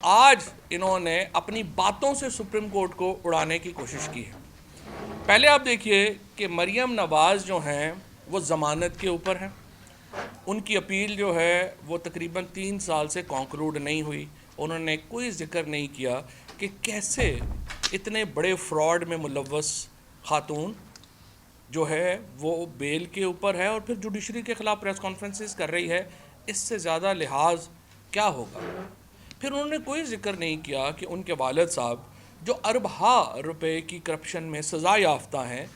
आज इन्होंने अपनी बातों से सुप्रीम कोर्ट को उड़ाने की कोशिश की है। पहले आप देखिए कि मरियम नवाज़ जो हैं वो ज़मानत के ऊपर हैं। उनकी अपील जो है वो तकरीबन 3 साल से कॉन्क्लूड नहीं हुई। उन्होंने कोई ज़िक्र नहीं किया कि कैसे इतने बड़े फ्रॉड में मुलव्वस खातून जो है वो बेल के ऊपर है और फिर जुडिशरी के ख़िलाफ़ प्रेस कॉन्फ्रेंसेस कर रही है। इससे ज़्यादा लिहाज क्या होगा। फिर उन्होंने कोई ज़िक्र नहीं किया कि उनके वालिद साहब जो अरबा रुपए की करप्शन में सज़ा याफ्ता हैं,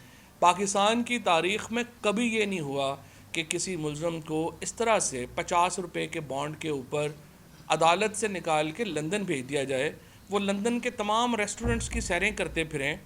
पाकिस्तान की तारीख़ में कभी ये नहीं हुआ कि किसी मुलज़म को इस तरह से 50 रुपए के बॉन्ड के ऊपर अदालत से निकाल के लंदन भेज दिया जाए। वो लंदन के तमाम रेस्टोरेंट्स की सैरें करते फिरें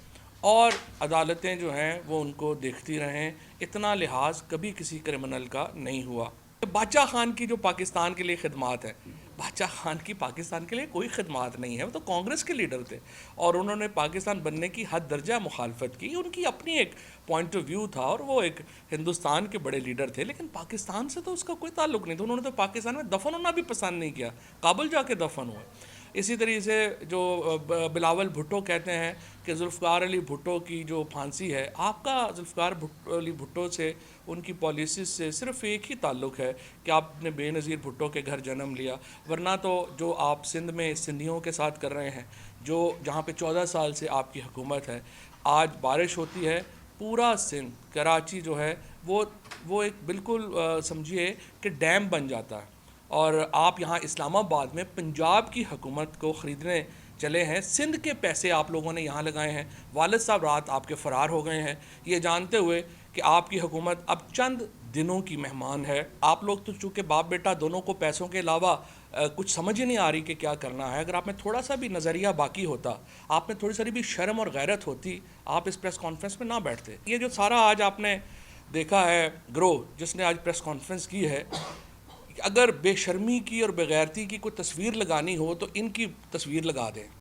और अदालतें जो हैं वो उनको देखती रहें। इतना लिहाज कभी किसी क्रिमिनल का नहीं हुआ। बादशाह खान की जो पाकिस्तान के लिए खिदमात है, बादशाह खान की पाकिस्तान के लिए कोई खिदमात नहीं है। वो तो कांग्रेस के लीडर थे और उन्होंने पाकिस्तान बनने की हद दर्जा मुखालफत की। उनकी अपनी एक पॉइंट ऑफ व्यू था और वो एक हिंदुस्तान के बड़े लीडर थे, लेकिन पाकिस्तान से तो उसका कोई ताल्लुक़ नहीं था। उन्होंने तो पाकिस्तान में दफन होना भी पसंद नहीं किया, काबुल जाके दफन हुए। इसी तरीके से जो बिलावल भुट्टो कहते हैं कि जुल्फ़िकार अली भुट्टो की जो फांसी है, आपका जुल्फ़िकार अली भुट्टो से उनकी पॉलिसी से सिर्फ़ एक ही ताल्लुक़ है कि आपने बेनज़ीर भुट्टो के घर जन्म लिया, वरना तो जो आप सिंध में सिंधियों के साथ कर रहे हैं, जो जहाँ पे 14 साल से आपकी हुकूमत है, आज बारिश होती है पूरा सिंध कराची जो है वो एक बिल्कुल समझिए कि डैम बन जाता है। और आप यहाँ इस्लामाबाद में पंजाब की हुकूमत को ख़रीदने चले हैं। सिंध के पैसे आप लोगों ने यहाँ लगाए हैं। वालिद साहब रात आपके फ़रार हो गए हैं, ये जानते हुए कि आपकी हुकूमत अब चंद दिनों की मेहमान है। आप लोग तो चूँकि बाप बेटा दोनों को पैसों के अलावा कुछ समझ ही नहीं आ रही कि क्या करना है। अगर आप में थोड़ा सा भी नज़रिया बाकी होता, आप में थोड़ी सारी भी शर्म और गैरत होती, आप इस प्रेस कॉन्फ्रेंस में ना बैठते। ये जो सारा आज आपने देखा है ग्रोह जिसने आज प्रेस कॉन्फ्रेंस की है, अगर बेशर्मी की और बेगैरती की कोई तस्वीर लगानी हो तो इनकी तस्वीर लगा दें।